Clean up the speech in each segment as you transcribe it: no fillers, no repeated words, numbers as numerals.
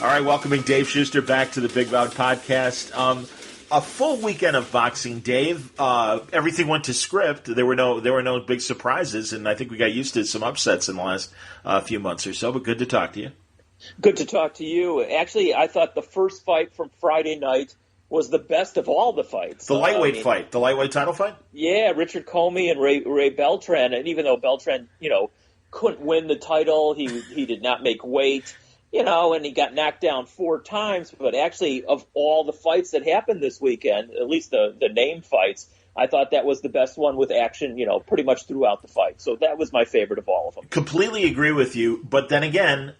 All right, welcoming Dave Schuster back to the Big Loud Podcast. A full weekend of boxing, Dave. Everything went to script. There were no big surprises, and I think we got used to some upsets in the last few months or so. But good to talk to you. Good to talk to you. Actually, I thought the first fight from Friday night was the best of all the fights. The lightweight fight, the lightweight title fight. Yeah, Richard Comey and Ray Beltran. And even though Beltran, couldn't win the title, he did not make weight. And he got knocked down 4 times. But actually, of all the fights that happened this weekend, at least the name fights, I thought that was the best one with action, pretty much throughout the fight. So that was my favorite of all of them. Completely agree with you. But then again,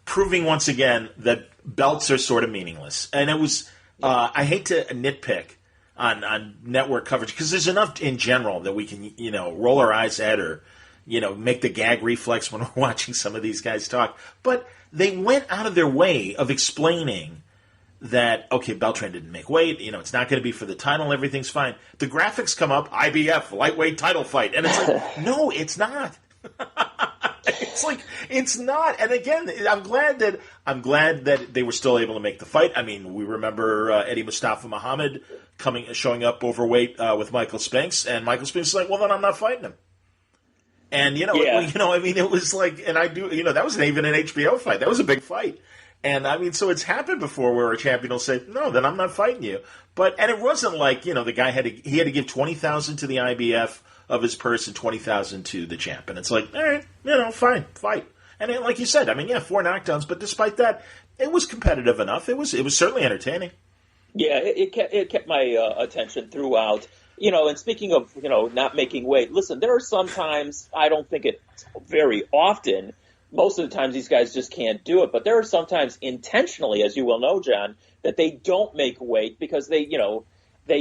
proving once again that belts are sort of meaningless. And it was, I hate to nitpick on network coverage because there's enough in general that we can, roll our eyes at or, make the gag reflex when we're watching some of these guys talk. But they went out of their way of explaining that, okay, Beltran didn't make weight, it's not going to be for the title, everything's fine. The graphics come up, IBF, lightweight title fight, and it's like, no, it's not. It's like, it's not. And again, I'm glad that they were still able to make the fight. I mean, we remember Eddie Mustafa Muhammad showing up overweight with Michael Spinks, and Michael Spinks is like, well, then I'm not fighting him. And, it was like, and I do, that wasn't even an HBO fight. That was a big fight. And, so it's happened before where a champion will say, no, then I'm not fighting you. And it wasn't like, the guy had to give $20,000 to the IBF of his purse and $20,000 to the champ. And it's like, all right, fine, fight. And like you said, 4 knockdowns, but despite that, it was competitive enough. It was certainly entertaining. Yeah, it kept my attention throughout. And speaking of, not making weight, listen, there are some times, I don't think it's very often, most of the times these guys just can't do it, but there are sometimes intentionally, as you well know, John, that they don't make weight because they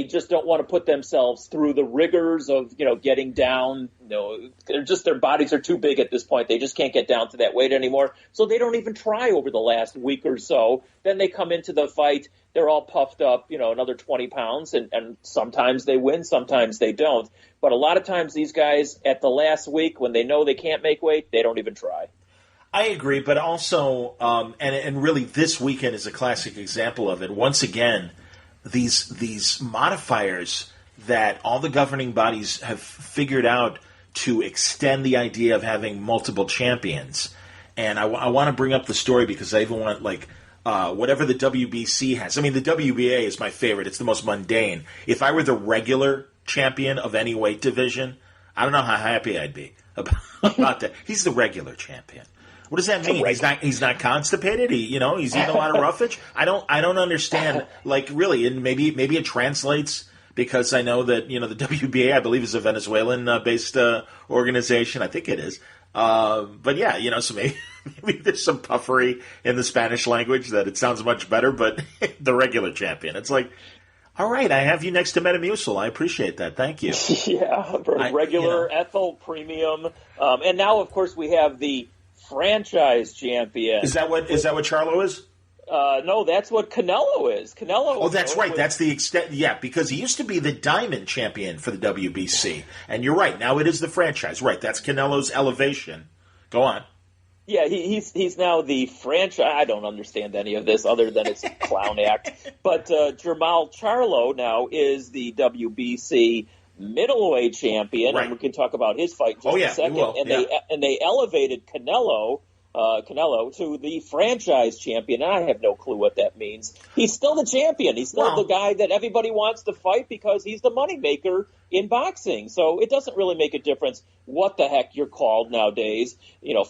just don't want to put themselves through the rigors of, getting down. Their bodies are too big at this point. They just can't get down to that weight anymore. So they don't even try over the last week or so. Then they come into the fight. They're all puffed up, another 20 pounds. And sometimes they win, sometimes they don't. But a lot of times these guys at the last week, when they know they can't make weight, they don't even try. I agree. But also, and really this weekend is a classic example of it. Once again, these modifiers that all the governing bodies have figured out to extend the idea of having multiple champions. And I want to bring up the story because I even want, whatever the WBC has. The WBA is my favorite. It's the most mundane. If I were the regular champion of any weight division, I don't know how happy I'd be about that. He's the regular champion. What does that mean? He's not constipated. He's eating a lot of roughage. I don't understand. Really, and maybe it translates because I know that the WBA I believe is a Venezuelan based organization. I think it is. But yeah, so maybe there's some puffery in the Spanish language that it sounds much better. But the regular champion, it's like, all right, I have you next to Metamucil. I appreciate that. Thank you. Yeah, regular, ethyl, premium, and now of course we have the franchise champion. Is that what Charlo is? No, that's what Canelo is. Canelo. Oh, that's right. That's the extent. Yeah, because he used to be the diamond champion for the WBC, and you're right. Now it is the franchise. Right. That's Canelo's elevation. Go on. Yeah, he's now the franchise. I don't understand any of this other than it's a clown act. But Jermall Charlo now is the WBC middleweight champion, right. And we can talk about his fight in just a second. And they elevated Canelo to the franchise champion. And I have no clue what that means. He's still the champion. He's still the guy that everybody wants to fight because he's the moneymaker in boxing. So it doesn't really make a difference what the heck you're called nowadays.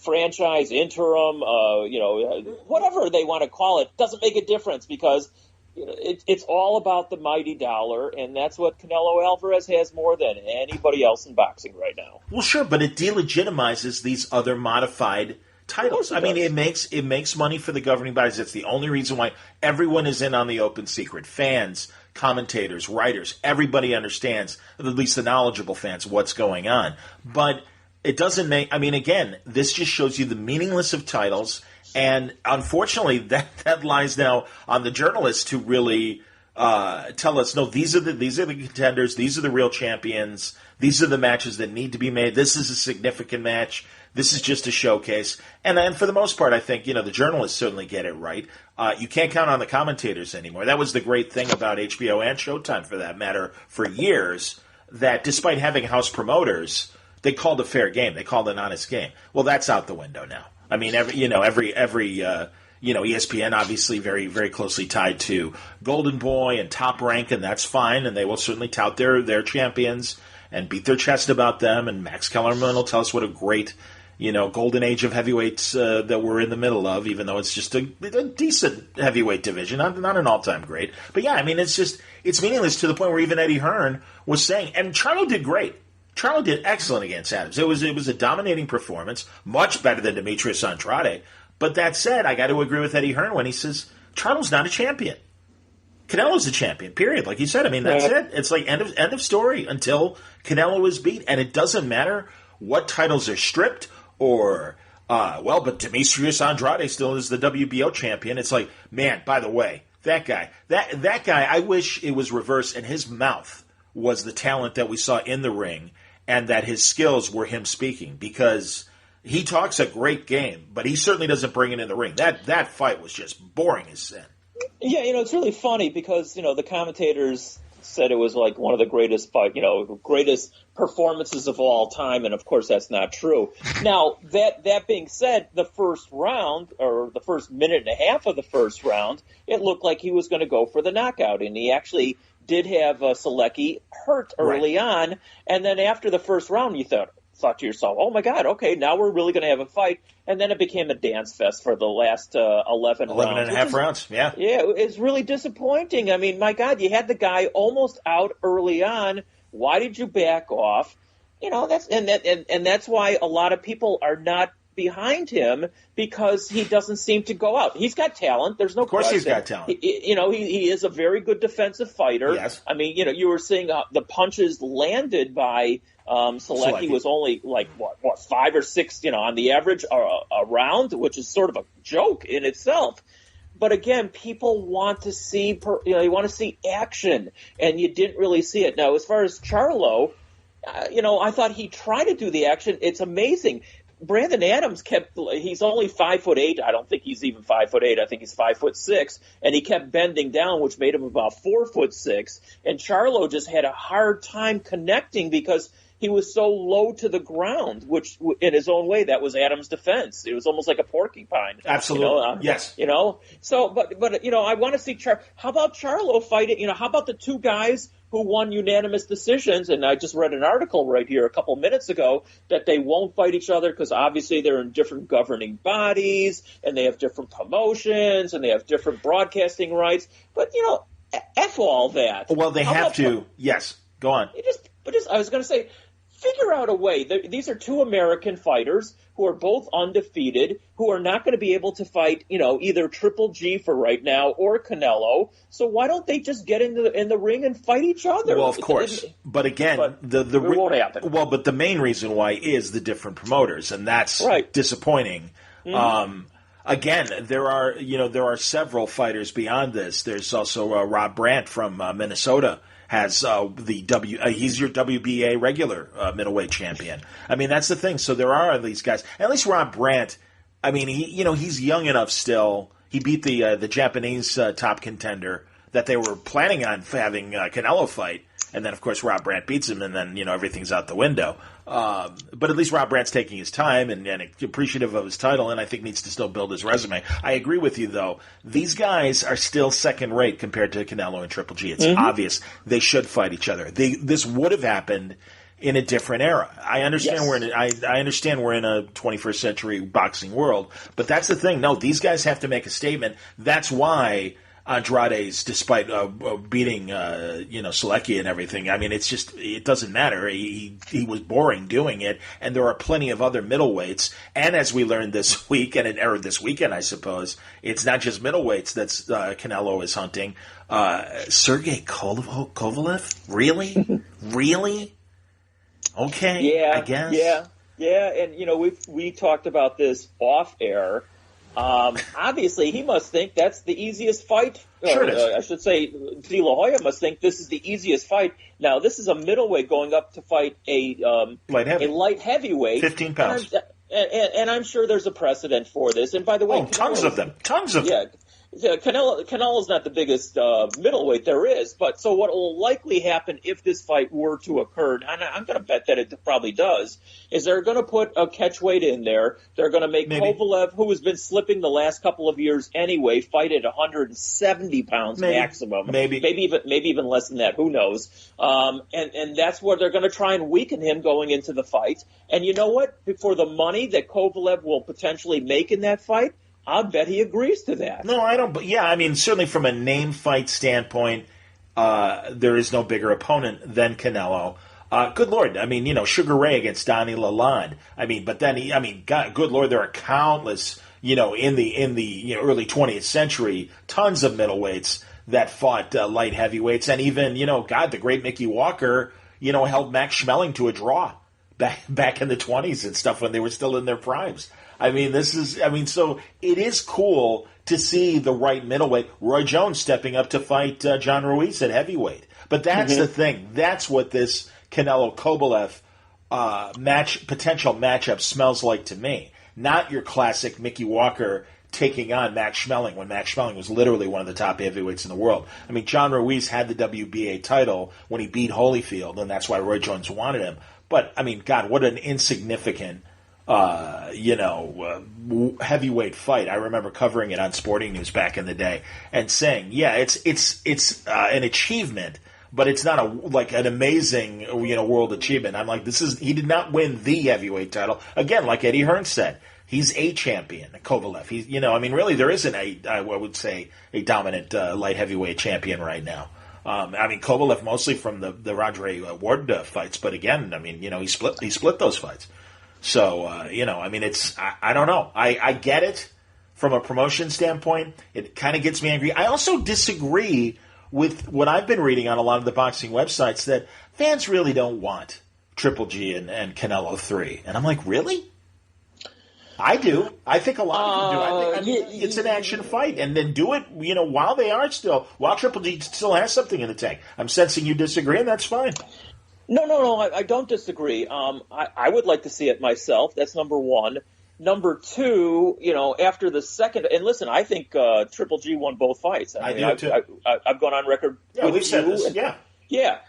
Franchise, interim, whatever they want to call it, doesn't make a difference because it's all about the mighty dollar, and that's what Canelo Alvarez has more than anybody else in boxing right now. Well, sure, but it delegitimizes these other modified titles. It makes money for the governing bodies. It's the only reason why everyone is in on the open secret. Fans, commentators, writers, everybody understands, at least the knowledgeable fans, what's going on. But it doesn't make, again, this just shows you the meaningless of titles. And unfortunately, that lies now on the journalists to really tell us, no, these are the contenders, these are the real champions, these are the matches that need to be made. This is a significant match. This is just a showcase. And for the most part, I think, the journalists certainly get it right. You can't count on the commentators anymore. That was the great thing about HBO and Showtime, for that matter, for years, that despite having house promoters, they called a fair game. They called an honest game. Well, that's out the window now. I mean, ESPN obviously very, very closely tied to Golden Boy and Top Rank, and that's fine, and they will certainly tout their champions and beat their chest about them, and Max Kellerman will tell us what a great, golden age of heavyweights that we're in the middle of, even though it's just a decent heavyweight division, not an all-time great. But yeah, I mean, it's meaningless to the point where even Eddie Hearn was saying, and Charlo did great. Charlo did excellent against Adams. It was a dominating performance, much better than Demetrius Andrade. But that said, I got to agree with Eddie Hearn when he says Charlo's not a champion. Canelo's a champion, period. Like you said, I mean, that's it. It's like end of story until Canelo is beat. And it doesn't matter what titles are stripped or, but Demetrius Andrade still is the WBO champion. It's like, man, by the way, that guy, I wish it was reversed and his mouth was the talent that we saw in the ring and that his skills were him speaking, because he talks a great game, but he certainly doesn't bring it in the ring. That fight was just boring as sin. Yeah, it's really funny because, the commentators said it was like one of the greatest greatest performances of all time, and of course that's not true. Now, that being said, the first round, or the first minute and a half of the first round, it looked like he was going to go for the knockout, and he actually did have Selecki hurt early on, and then after the first round, you thought to yourself, oh my God, okay, now we're really going to have a fight. And then it became a dance fest for the last 11 rounds. 11 and a half rounds, yeah. Yeah, it's really disappointing. I mean, my God, you had the guy almost out early on. Why did you back off? That's why a lot of people are not behind him, because he doesn't seem to go out. He's got talent. There's no question. Of course he's got talent. He is a very good defensive fighter. Yes. I mean, you were seeing the punches landed by Selecki was only like, what, 5 or 6, on the average a round, which is sort of a joke in itself. But again, people want to see, you want to see action, and you didn't really see it. Now, as far as Charlo, I thought he tried to do the action. It's amazing. Brandon Adams he's only 5'8". I don't think he's even 5'8". I think he's 5'6", and he kept bending down, which made him about 4'6". And Charlo just had a hard time connecting because he was so low to the ground, which in his own way, that was Adams' defense. It was almost like a porcupine. Absolutely. Yes. So, but I want to see how about Charlo fighting, how about the two guys who won unanimous decisions? And I just read an article right here a couple minutes ago that they won't fight each other because obviously they're in different governing bodies and they have different promotions and they have different broadcasting rights. But, F all that. Well, they have to. Yes. Go on. I was going to say, figure out a way. These are two American fighters who are both undefeated, who are not going to be able to fight, either Triple G for right now or Canelo. So why don't they just get in the ring and fight each other? Well, of course. But again, it won't happen. Well, but the main reason why is the different promoters, and that's disappointing. Mm-hmm. Again, there are several fighters beyond this. There's also Rob Brandt from Minnesota. Has he's your WBA regular middleweight champion. I mean, that's the thing. So there are these guys. At least Rob Brandt. I mean, he's young enough still. He beat the Japanese top contender that they were planning on having Canelo fight, and then of course Rob Brandt beats him, and then everything's out the window. But at least Rob Brandt's taking his time and appreciative of his title, and I think needs to still build his resume. I agree with you, though. These guys are still second rate compared to Canelo and Triple G. It's obvious they should fight each other. This would have happened in a different era. I understand I understand we're in a 21st century boxing world, but that's the thing. No, these guys have to make a statement. That's why Andrade's, despite beating Selecki and everything, I mean, it doesn't matter. He was boring doing it, and there are plenty of other middleweights. And as we learned this week, or this weekend, I suppose, it's not just middleweights that's Canelo is hunting. Sergey Kovalev? Really? Really? Okay, yeah, I guess. Yeah, and we talked about this off air. Obviously, he must think that's the easiest fight. Sure it is. I should say, De La Hoya must think this is the easiest fight. Now, this is a middleweight going up to fight a light heavyweight, 15 pounds. And I'm sure there's a precedent for this. And by the way, tons of them. Yeah, Canelo's not the biggest middleweight there is, but so what will likely happen if this fight were to occur, and I'm going to bet that it probably does, is they're going to put a catchweight in there. They're going to make Kovalev, who has been slipping the last couple of years anyway, fight at 170 pounds maximum. Maybe even less than that. Who knows? And that's where they're going to try and weaken him going into the fight. And you know what? For the money that Kovalev will potentially make in that fight, I'll bet he agrees to that. No, I don't. But yeah, I mean, certainly from a name fight standpoint, there is no bigger opponent than Canelo. Good Lord, I mean, Sugar Ray against Donnie Lalonde. I mean, but then God, good Lord, there are countless, in the early 20th century, tons of middleweights that fought light heavyweights, and even the great Mickey Walker, held Max Schmeling to a draw back in the 20s and stuff when they were still in their primes. I mean, so it is cool to see the right middleweight, Roy Jones, stepping up to fight John Ruiz at heavyweight. But that's the thing. That's what this Canelo-Kovalev potential matchup smells like to me. Not your classic Mickey Walker taking on Max Schmeling when Max Schmeling was literally one of the top heavyweights in the world. I mean, John Ruiz had the WBA title when he beat Holyfield, and that's why Roy Jones wanted him. But, I mean, God, what an insignificant heavyweight fight. I remember covering it on Sporting News back in the day and saying, yeah, it's an achievement, but it's not an amazing, world achievement. I'm like, he did not win the heavyweight title. Again, like Eddie Hearn said, he's a champion, Kovalev. He's, really there isn't I would say a dominant light heavyweight champion right now. Kovalev mostly from the Roger Ward fights, but again, he split those fights. So, I don't know. I get it from a promotion standpoint. It kind of gets me angry. I also disagree with what I've been reading on a lot of the boxing websites that fans really don't want Triple G and Canelo 3. And I'm like, really? I do. I think a lot of them do. It's an action fight. And then do it, while Triple G still has something in the tank. I'm sensing you disagree, and that's fine. No, I don't disagree. I would like to see it myself. That's number one. Number two, after the second, and listen, I think Triple G won both fights. I do too. I've gone on record. Yeah, we've said this. Yeah.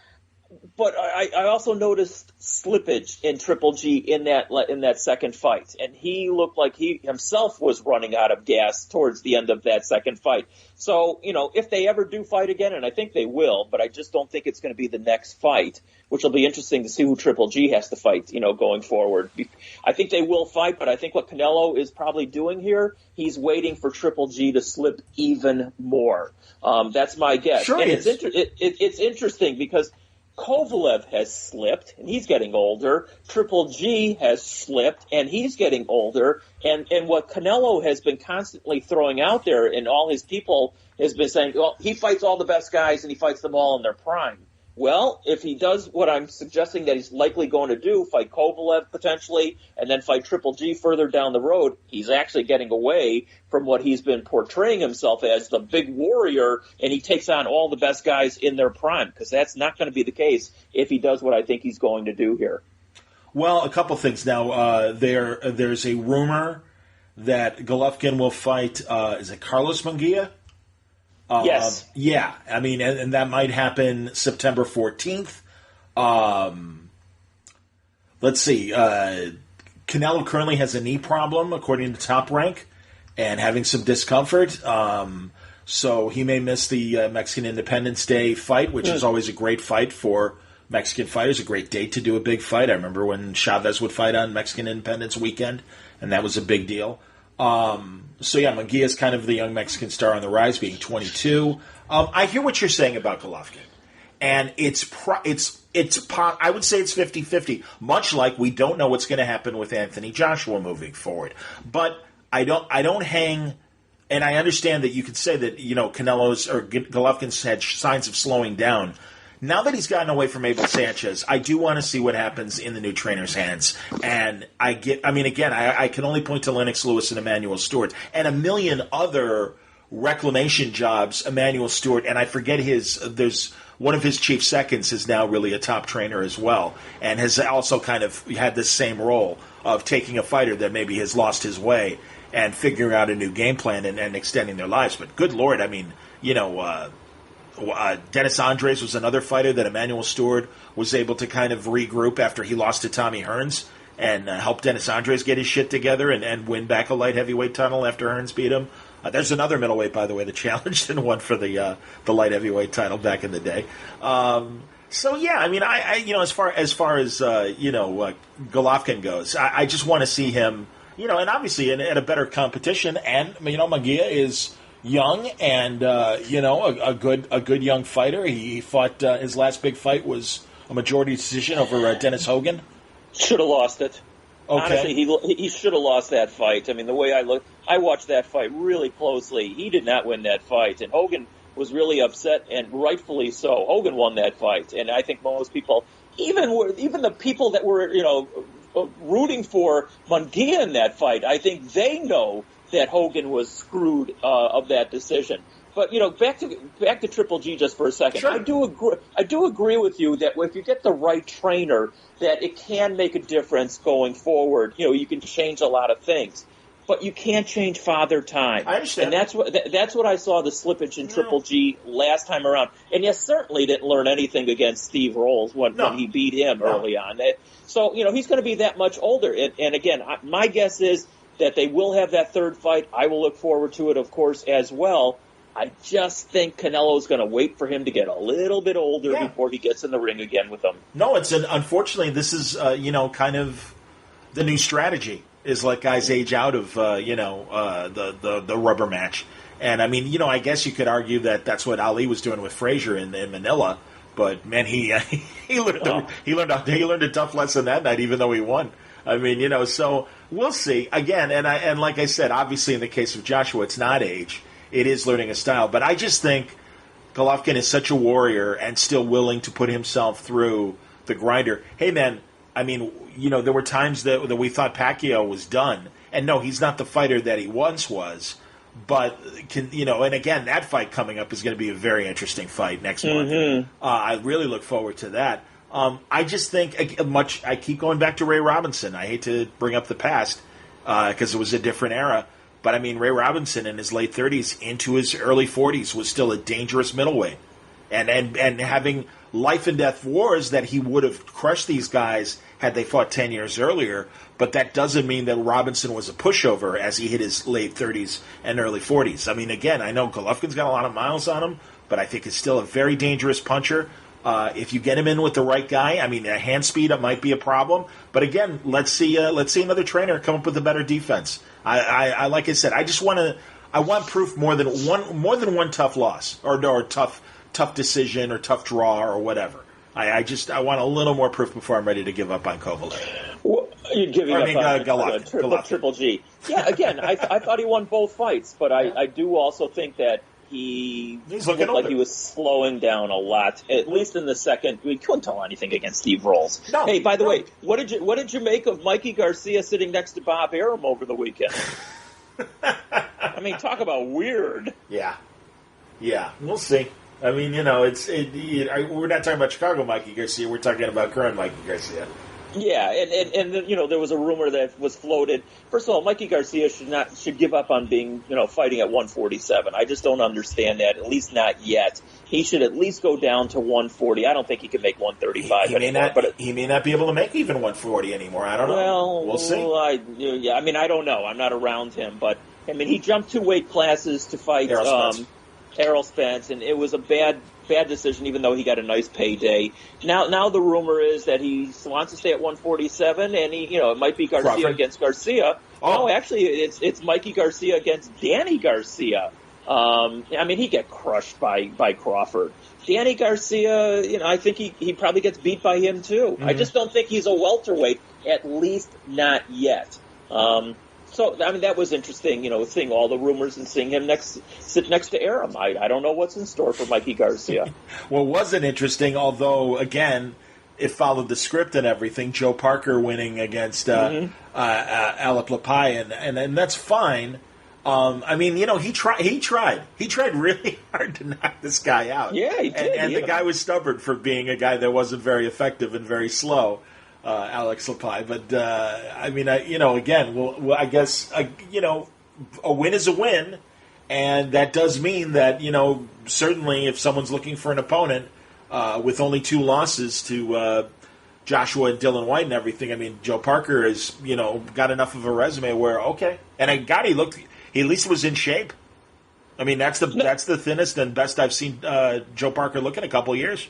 But I also noticed slippage in Triple G in that second fight, and he looked like he himself was running out of gas towards the end of that second fight. So, if they ever do fight again, and I think they will, but I just don't think it's going to be the next fight, which will be interesting to see who Triple G has to fight, going forward. I think they will fight, but I think what Canelo is probably doing here, he's waiting for Triple G to slip even more. That's my guess. Sure, and it's interesting because Kovalev has slipped, and he's getting older. Triple G has slipped, and he's getting older. And what Canelo has been constantly throwing out there, and all his people has been saying, well, he fights all the best guys, and he fights them all in their prime. Well, if he does what I'm suggesting that he's likely going to do, fight Kovalev potentially, and then fight Triple G further down the road, he's actually getting away from what he's been portraying himself as, the big warrior, and he takes on all the best guys in their prime, because that's not going to be the case if he does what I think he's going to do here. Well, a couple things. Now, there's a rumor that Golovkin will fight, is it Carlos Munguia? Yes. Yeah, and that might happen September 14th. Let's see. Canelo currently has a knee problem, according to Top Rank, and having some discomfort. So he may miss the Mexican Independence Day fight, which is always a great fight for Mexican fighters, a great date to do a big fight. I remember when Chavez would fight on Mexican Independence weekend, and that was a big deal. Munguia is kind of the young Mexican star on the rise, being 22. I hear what you're saying about Golovkin, and I would say it's 50-50, much like we don't know what's going to happen with Anthony Joshua moving forward. But I don't hang, and I understand that you could say that, Canelo's or Golovkin's had signs of slowing down. now that he's gotten away from Abel Sanchez, I do want to see what happens in the new trainer's hands. And I can only point to Lennox Lewis and Emmanuel Stewart and a million other reclamation jobs, Emmanuel Stewart, and I forget there's one of his chief seconds is now really a top trainer as well, and has also kind of had this same role of taking a fighter that maybe has lost his way and figuring out a new game plan and extending their lives. But good Lord, I mean, Dennis Andres was another fighter that Emmanuel Stewart was able to kind of regroup after he lost to Tommy Hearns and help Dennis Andres get his shit together and win back a light heavyweight title after Hearns beat him. There's another middleweight, by the way, that challenged and won for the light heavyweight title back in the day. So yeah, I mean, I as far as Golovkin goes, I just want to see him, and obviously at a better competition. And Munguia is young and a good young fighter. He fought his last big fight was a majority decision over Dennis Hogan. Should have lost it. Okay. Honestly, he should have lost that fight. I mean, the way I watched that fight really closely. He did not win that fight, and Hogan was really upset, and rightfully so. Hogan won that fight, and I think most people, even the people that were rooting for Munguia in that fight, I think they know that Hogan was screwed of that decision. But back to Triple G just for a second. Sure. I do agree with you that if you get the right trainer, that it can make a difference going forward. You can change a lot of things, but you can't change Father Time. I understand, and that's what I saw the slippage in Triple G last time around. And you certainly didn't learn anything against Steve Rolls when he beat him early on. So he's going to be that much older. And again, my guess is that they will have that third fight. I will look forward to it, of course, as well. I just think Canelo's going to wait for him to get a little bit older before he gets in the ring again with them. No, unfortunately, this is, kind of the new strategy is let guys age out of, the rubber match. And, I mean, I guess you could argue that that's what Ali was doing with Frazier in Manila. But, man, he learned a tough lesson that night, even though he won. I mean, so we'll see. Again, and like I said, obviously in the case of Joshua, it's not age. It is learning a style. But I just think Golovkin is such a warrior and still willing to put himself through the grinder. Hey, man, I mean, there were times that we thought Pacquiao was done. And no, he's not the fighter that he once was. But, and again, that fight coming up is going to be a very interesting fight next month. I really look forward to that. I just think I keep going back to Ray Robinson. I hate to bring up the past because it was a different era. But, I mean, Ray Robinson in his late 30s into his early 40s was still a dangerous middleweight. And having life and death wars that he would have crushed these guys had they fought 10 years earlier. But that doesn't mean that Robinson was a pushover as he hit his late 30s and early 40s. I mean, again, I know Golovkin's got a lot of miles on him, but I think he's still a very dangerous puncher. If you get him in with the right guy, I mean, hand speed it might be a problem. But again, let's see another trainer come up with a better defense. I like I said, I want proof more than one tough loss or tough decision or tough draw or whatever. I want a little more proof before I'm ready to give up on Kovalev. Well, you're giving up on Golovkin. Triple G. Yeah, again, I thought he won both fights, but I do also think that he looked like he was slowing down a lot, at least in the second. We couldn't tell anything against Steve Rolls. No, hey, by the way, what did you make of Mikey Garcia sitting next to Bob Arum over the weekend? I mean, talk about weird. Yeah, we'll see. I mean, we're not talking about Chicago Mikey Garcia. We're talking about current Mikey Garcia. Yeah, and there was a rumor that was floated. First of all, Mikey Garcia should give up on being fighting at 147. I just don't understand that. At least not yet. He should at least go down to 140. I don't think he can make 135 anymore. He may not be able to make even 140 anymore. I don't know. Well, we'll see. I mean, I don't know. I'm not around him, but I mean, he jumped 2 weight classes to fight Errol Spence, and it was a bad decision, even though he got a nice payday. Now the rumor is that he wants to stay at 147, and it might be Garcia Crawford against Garcia. Oh. No, actually, it's Mikey Garcia against Danny Garcia. I mean, he got crushed by Crawford. Danny Garcia, I think he probably gets beat by him too. Mm-hmm. I just don't think he's a welterweight, at least not yet. So, I mean, that was interesting, seeing all the rumors and seeing him sit next to Aram. I don't know what's in store for Mikey Garcia. Well, it wasn't interesting, although, again, it followed the script and everything. Joe Parker winning against Alec Lepai, and that's fine. I mean, he tried really hard to knock this guy out. Yeah, he did. And the guy was stubborn for being a guy that wasn't very effective and very slow. Alex Lepai, but I mean, again, well, I guess a win is a win, and that does mean that certainly if someone's looking for an opponent with only 2 losses to Joshua and Dylan White and everything, I mean, Joe Parker has got enough of a resume where and he at least was in shape. I mean, that's the thinnest and best I've seen Joe Parker look in a couple of years.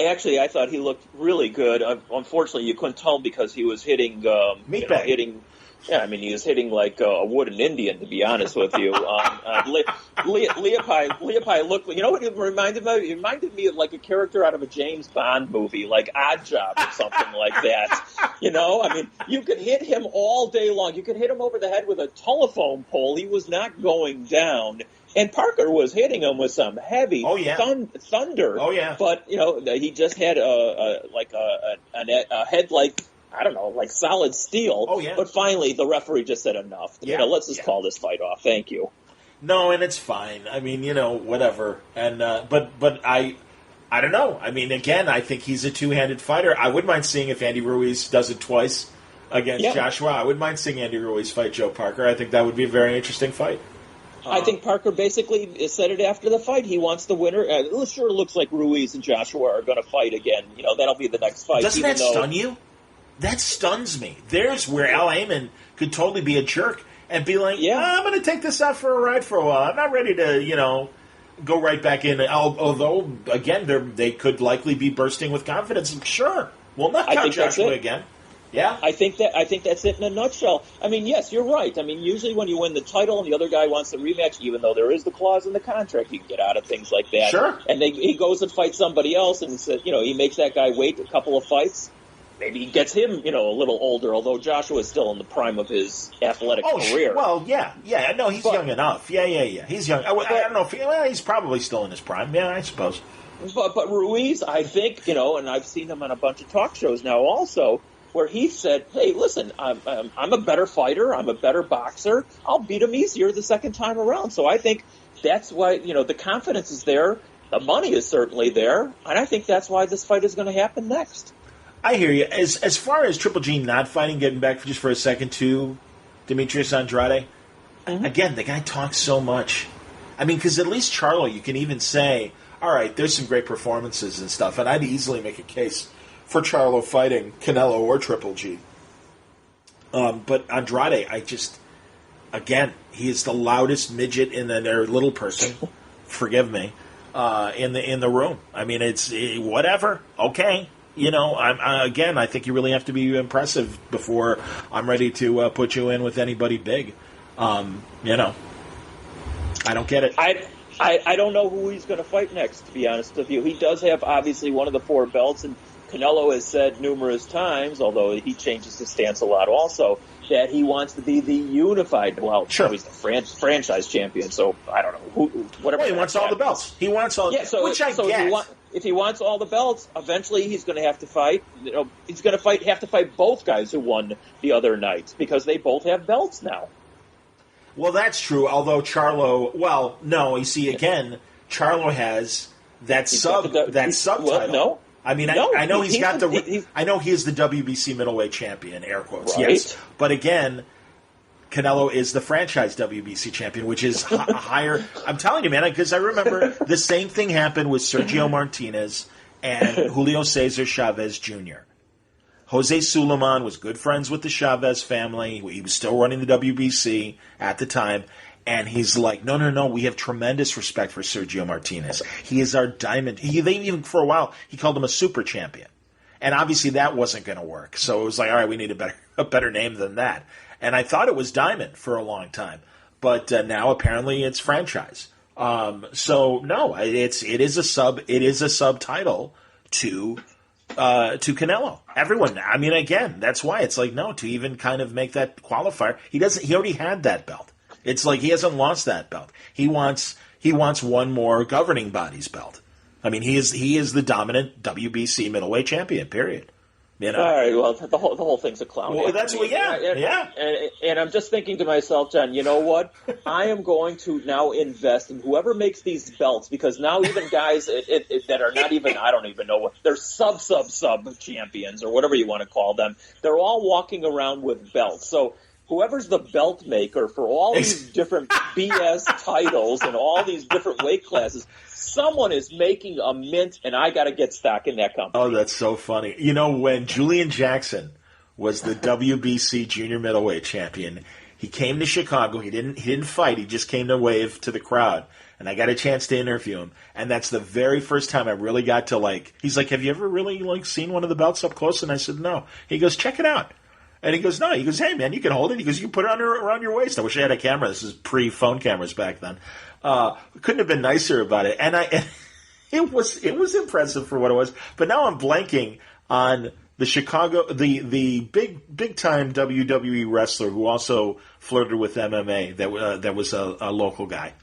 Actually, I thought he looked really good. Unfortunately, you couldn't tell because he was hitting meatbag. He was hitting like a wooden Indian, to be honest with you. Leopai looked, what it reminded me of? It reminded me of like a character out of a James Bond movie, like Odd Job or something like that. I mean, you could hit him all day long. You could hit him over the head with a telephone pole. He was not going down. And Parker was hitting him with some heavy thunder. Oh, yeah. But, he just had a head like, I don't know, like solid steel. Oh, yeah. But finally, the referee just said enough. Yeah. Let's just call this fight off. Thank you. No, and it's fine. I mean, whatever. And but I don't know. I mean, again, I think he's a two-handed fighter. I wouldn't mind seeing if Andy Ruiz does it twice against Joshua. I wouldn't mind seeing Andy Ruiz fight Joe Parker. I think that would be a very interesting fight. I think Parker basically said it after the fight. He wants the winner. It sure looks like Ruiz and Joshua are going to fight again. That'll be the next fight. Doesn't that stun you? That stuns me. There's where Al Heyman could totally be a jerk and be like, I'm going to take this out for a ride for a while. I'm not ready to, go right back in. Although, again, they could likely be bursting with confidence. Sure. We'll knock out Joshua again. Yeah, I think that's it in a nutshell. I mean, yes, you're right. I mean, usually when you win the title and the other guy wants a rematch, even though there is the clause in the contract, you can get out of things like that. Sure. And he goes and fights somebody else, and says, he makes that guy wait a couple of fights. Maybe he gets him, a little older. Although Joshua is still in the prime of his athletic career. Well, yeah. No, he's young enough. Yeah. He's young. I don't know if he's probably still in his prime. Yeah, I suppose. But Ruiz, I think, and I've seen him on a bunch of talk shows now also, where he said, hey, listen, I'm a better fighter. I'm a better boxer. I'll beat him easier the second time around. So I think that's why, the confidence is there. The money is certainly there. And I think that's why this fight is going to happen next. I hear you. As far as Triple G not fighting, getting back just for a second to Demetrius Andrade, again, the guy talks so much. I mean, because at least Charlo, you can even say, all right, there's some great performances and stuff, and I'd easily make a case for Charlo fighting Canelo or Triple G. But Andrade, again, he is the loudest midget or little person, forgive me, in the room. I mean, it's whatever. Okay. I think you really have to be impressive before I'm ready to put you in with anybody big. I don't get it. I don't know who he's going to fight next, to be honest with you. He does have, obviously, one of the 4 belts, and Canelo has said numerous times, although he changes his stance a lot also, that he wants to be the unified, sure. He's the franchise champion, so I don't know, whatever. Well, he wants all the belts. He wants all, which I get. If he wants all the belts, eventually he's going to have to fight. He's going to have to fight both guys who won the other night because they both have belts now. Well, that's true. Although Charlo, no. You see, again, Charlo has that subtitle. Well, no. I mean, I know he's got I know he is the WBC middleweight champion, air quotes. Right. Yes, but again, Canelo is the franchise WBC champion, which is higher. I'm telling you, man, because I remember the same thing happened with Sergio Martinez and Julio Cesar Chavez Jr. Jose Suleiman was good friends with the Chavez family. He was still running the WBC at the time. And he's like, no, we have tremendous respect for Sergio Martinez. He is our diamond. Even for a while, he called him a super champion. And obviously that wasn't going to work. So it was like, all right, we need a better name than that. And I thought it was Diamond for a long time. But now apparently it's franchise. So no, it is a subtitle to Canelo. Everyone. I mean, again, that's why it's like no to even kind of make that qualifier. He doesn't. He already had that belt. It's like he hasn't lost that belt. He wants one more governing body's belt. I mean, he is the dominant WBC middleweight champion. Period. You know? All right. Well, the whole thing's a clown. Well, that's what. Yeah. And I'm just thinking to myself, John. You know what? I am going to now invest in whoever makes these belts because now even guys that are not even I don't even know what they're sub champions or whatever you want to call them. They're all walking around with belts. So whoever's the belt maker for all these different BS titles and all these different weight classes. Someone is making a mint, and I got to get stock in that company. Oh, that's so funny. You know, when Julian Jackson was the WBC junior middleweight champion, he came to Chicago. He didn't fight. He just came to wave to the crowd, and I got a chance to interview him. And that's the very first time I really got to he's like, have you ever really seen one of the belts up close? And I said, no. He goes, check it out. And he goes, no. He goes, hey, man, you can hold it. He goes, you can put it around your waist. I wish I had a camera. This is pre-phone cameras back then. Couldn't have been nicer about it. And it was impressive for what it was. But now I'm blanking on the Chicago, the big time WWE wrestler who also flirted with MMA that was a local guy.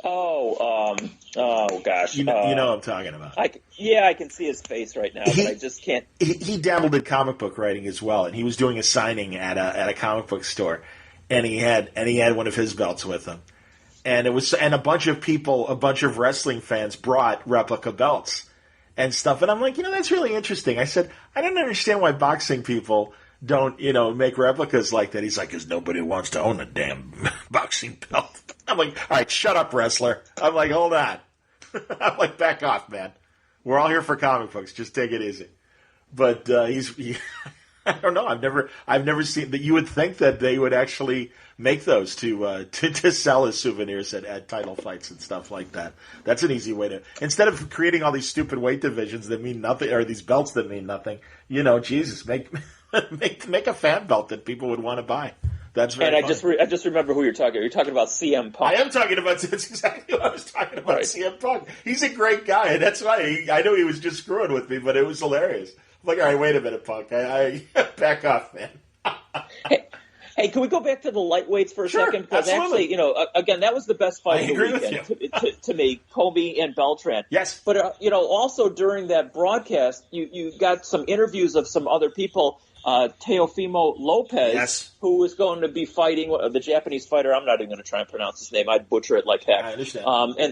Oh gosh. You know what I'm talking about. I can see his face right now, but I just can't. He dabbled in comic book writing as well, and he was doing a signing at a comic book store, and he had one of his belts with him, and a bunch of wrestling fans brought replica belts and stuff, and I'm like, that's really interesting. I said, I don't understand why boxing people don't, make replicas like that. He's like, because nobody wants to own a damn boxing belt. I'm like, all right, shut up, wrestler. I'm like, hold on. I'm like, back off, man. We're all here for comic books. Just take it easy. But I don't know. I've never seen that. You would think that they would actually make those to sell as souvenirs at title fights and stuff like that. That's an easy way to, instead of creating all these stupid weight divisions that mean nothing, or these belts that mean nothing. Jesus, make a fan belt that people would want to buy. That's very funny. I just remember who you're talking about. You're talking about CM Punk. I am talking about. That's exactly what I was talking about. Right. CM Punk. He's a great guy, and that's why I know he was just screwing with me, but it was hilarious. I'm like, all right, wait a minute, Punk. I back off, man. Hey, can we go back to the lightweights for a second? Because absolutely. actually, again, that was the best fight of the weekend to me, Comey and Beltran. Yes. But, also during that broadcast, you got some interviews of some other people. Teofimo Lopez, who was going to be fighting the Japanese fighter. I'm not even going to try and pronounce his name. I'd butcher it like heck. I understand.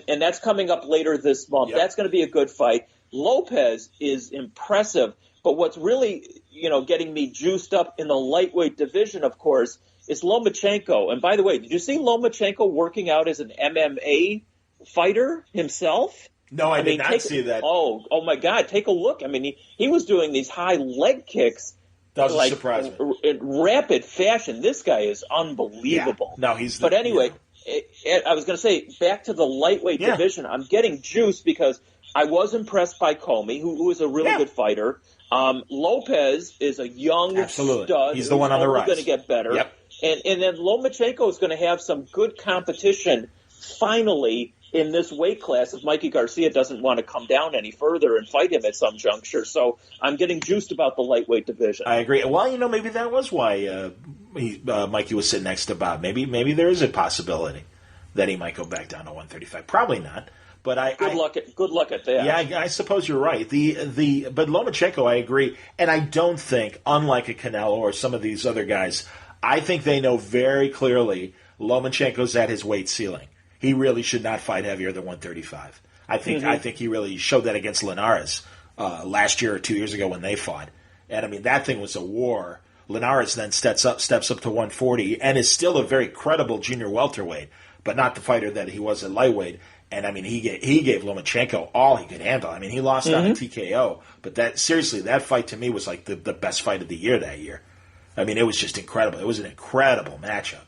And that's coming up later this month. Yep. That's going to be a good fight. Lopez is impressive, but what's really, getting me juiced up in the lightweight division, of course, is Lomachenko. And by the way, did you see Lomachenko working out as an MMA fighter himself? No, I did not see that. Oh my God, take a look. I mean, he was doing these high leg kicks. That was a surprise. In rapid fashion. This guy is unbelievable. Yeah. No, he's. But anyway, I was going to say, back to the lightweight division. I'm getting juiced because I was impressed by Comey, who is a really good fighter. Lopez is a young stud. He's the one on the rise. Going to get better. Yep. And then Lomachenko is going to have some good competition finally in this weight class if Mikey Garcia doesn't want to come down any further and fight him at some juncture. So I'm getting juiced about the lightweight division. I agree. Well, maybe that was why Mikey was sitting next to Bob. Maybe there is a possibility that he might go back down to 135. Probably not. But good luck at that. Yeah, I suppose you're right. But Lomachenko, I agree, and I don't think, unlike a Canelo or some of these other guys, I think they know very clearly Lomachenko's at his weight ceiling. He really should not fight heavier than 135. I think he really showed that against Linares last year or 2 years ago when they fought. And that thing was a war. Linares then steps up to 140 and is still a very credible junior welterweight, but not the fighter that he was at lightweight. And he gave Lomachenko all he could handle. He lost on a TKO, but that fight to me was like the best fight of the year that year. It was just incredible. It was an incredible matchup.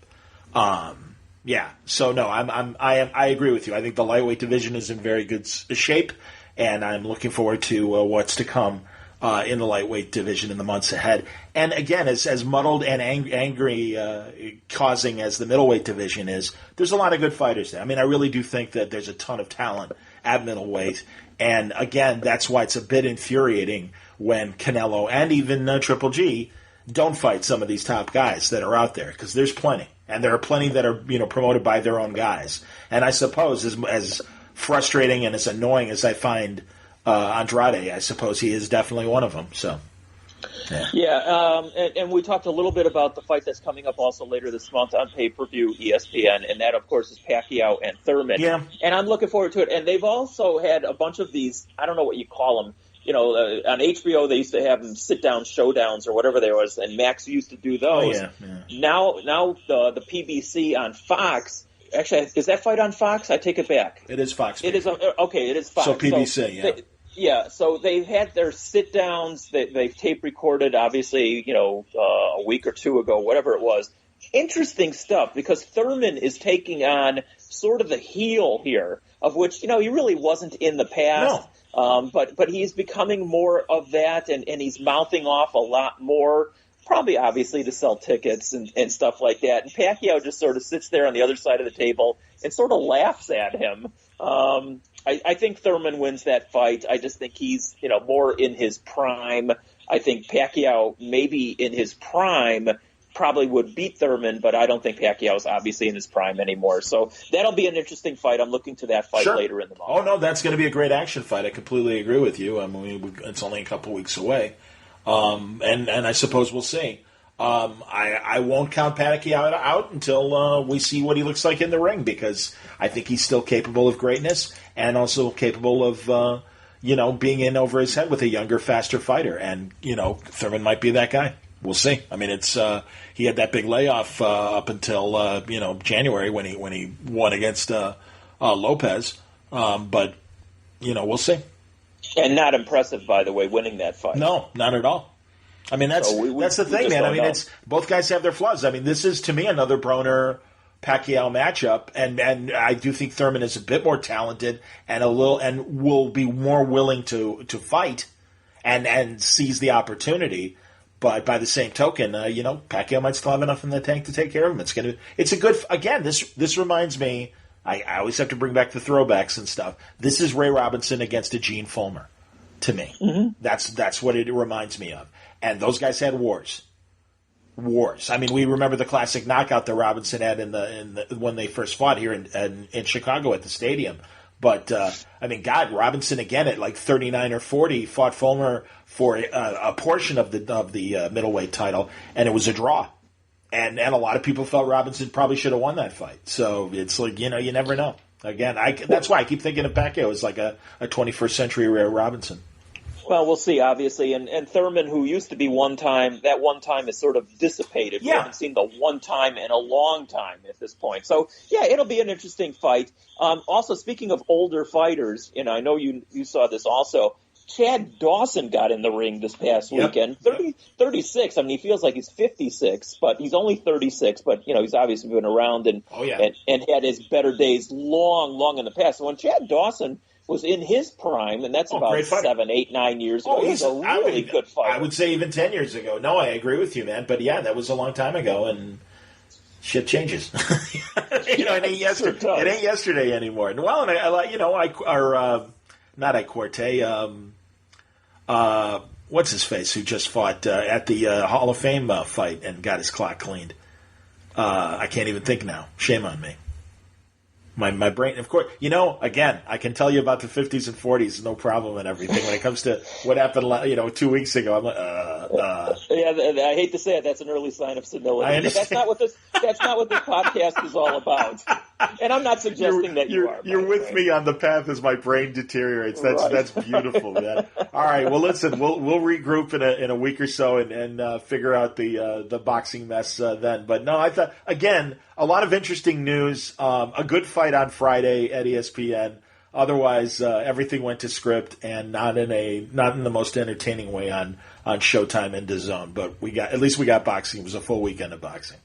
Yeah. So no, I agree with you. I think the lightweight division is in very good shape, and I'm looking forward to what's to come in the lightweight division in the months ahead. And again, as muddled and angry causing as the middleweight division is, there's a lot of good fighters there. I really do think that there's a ton of talent at middleweight. And again, that's why it's a bit infuriating when Canelo and even Triple G don't fight some of these top guys that are out there, because there's plenty. And there are plenty that are, promoted by their own guys. And I suppose as frustrating and as annoying as I find Andrade, I suppose he is definitely one of them. So, and we talked a little bit about the fight that's coming up also later this month on pay-per-view ESPN, and that, of course, is Pacquiao and Thurman. Yeah. And I'm looking forward to it. And they've also had a bunch of these, I don't know what you call them, on HBO they used to have them sit-down showdowns or whatever there was, and Max used to do those. Oh, yeah. Now the PBC on Fox. Actually, is that fight on Fox? I take it back. It is Fox. It is okay. It is Fox. So PBC, So they've had their sit-downs. They've tape recorded, obviously, a week or two ago, whatever it was. Interesting stuff, because Thurman is taking on sort of the heel here, of which, he really wasn't in the past. No. But he's becoming more of that, and he's mouthing off a lot more, probably obviously to sell tickets and stuff like that. And Pacquiao just sort of sits there on the other side of the table and sort of laughs at him. I think Thurman wins that fight. I just think he's, more in his prime. I think Pacquiao, maybe in his prime, probably would beat Thurman, but I don't think Pacquiao's obviously in his prime anymore. So that'll be an interesting fight. I'm looking to that fight later in the month. Oh, no, that's going to be a great action fight. I completely agree with you. I mean, it's only a couple weeks away. And I suppose we'll see. I won't count Pacquiao out until we see what he looks like in the ring, because I think he's still capable of greatness and also capable of, being in over his head with a younger, faster fighter. And, Thurman might be that guy. We'll see. I mean, it's he had that big layoff up until January when he won against Lopez, but we'll see. And not impressive, by the way, winning that fight. No, not at all. I mean, that's the thing, man. I mean, it's both guys have their flaws. I mean, this is to me another Broner Pacquiao matchup, and I do think Thurman is a bit more talented and will be more willing to fight and seize the opportunity. But by the same token, Pacquiao might still have enough in the tank to take care of him. It's a good, again, this reminds me, I always have to bring back the throwbacks and stuff. This is Ray Robinson against a Gene Fulmer, to me. Mm-hmm. That's what it reminds me of. And those guys had wars. I mean, we remember the classic knockout that Robinson had in the when they first fought here in Chicago at the stadium. But, God, Robinson again at like 39 or 40 fought Fulmer for a portion of the middleweight title, and it was a draw. And a lot of people felt Robinson probably should have won that fight. So it's like, you never know. Again, that's why I keep thinking of Pacquiao as like a 21st century Ray Robinson. Well, we'll see, obviously. And Thurman, who used to be that one time is sort of dissipated. Yeah. We haven't seen the one time in a long time at this point. So, yeah, it'll be an interesting fight. Also, speaking of older fighters, I know you saw this also. Chad Dawson got in the ring this past weekend. 36. I mean, he feels like he's 56, but he's only 36. But, he's obviously been around and had his better days long in the past. So when Chad Dawson was in his prime, and that's about 7, 8, 9 years ago. He's a really good fighter. I would say even 10 years ago. No, I agree with you, man. But, yeah, that was a long time ago, and shit changes. It ain't yesterday anymore. Well, and I like, what's his face, who just fought at the Hall of Fame fight and got his clock cleaned. I can't even think now. Shame on me. My brain, of course, again, I can tell you about the 50s and 40s, no problem and everything. When it comes to what happened, 2 weeks ago, I'm like, Yeah, I hate to say it, that's an early sign of senility. But that's not what this podcast is all about. And I'm not suggesting that you are. You're with me on the path as my brain deteriorates. That's beautiful, man. All right, well, listen, we'll regroup in a week or so and figure out the boxing mess then. But no, I thought, again, a lot of interesting news. A good fight on Friday at ESPN. Otherwise, everything went to script and not in the most entertaining way on Showtime and DAZN. But we got boxing. It was a full weekend of boxing.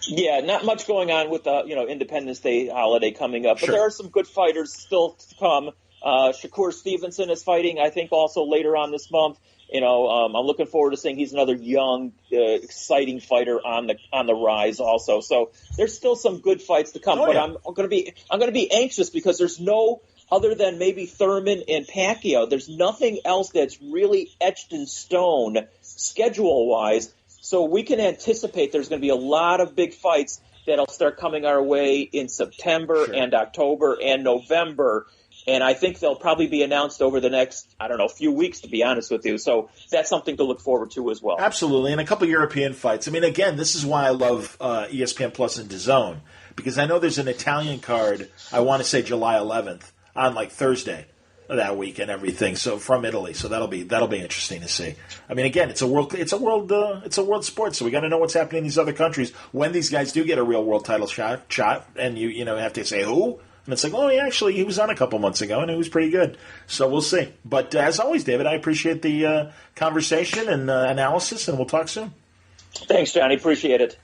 Yeah, not much going on with the Independence Day holiday coming up, but there are some good fighters still to come. Shakur Stevenson is fighting, I think, also later on this month. I'm looking forward to seeing he's another young, exciting fighter on the rise also. So there's still some good fights to come, but I'm going to be anxious because there's no other than maybe Thurman and Pacquiao. There's nothing else that's really etched in stone schedule-wise. So we can anticipate there's going to be a lot of big fights that'll start coming our way in September and October and November. And I think they'll probably be announced over the next, few weeks, to be honest with you. So that's something to look forward to as well. Absolutely. And a couple European fights. I mean, again, this is why I love ESPN Plus and DAZN, because I know there's an Italian card, I want to say July 11th, on like Thursday of that week and everything. So from Italy. So that'll be interesting to see. I mean, again, it's a world sport. So we got to know what's happening in these other countries when these guys do get a real world title shot, and you have to say who. And it's like, oh, actually, he was on a couple months ago, and it was pretty good. So we'll see. But as always, David, I appreciate the conversation and analysis, and we'll talk soon. Thanks, Johnny. Appreciate it.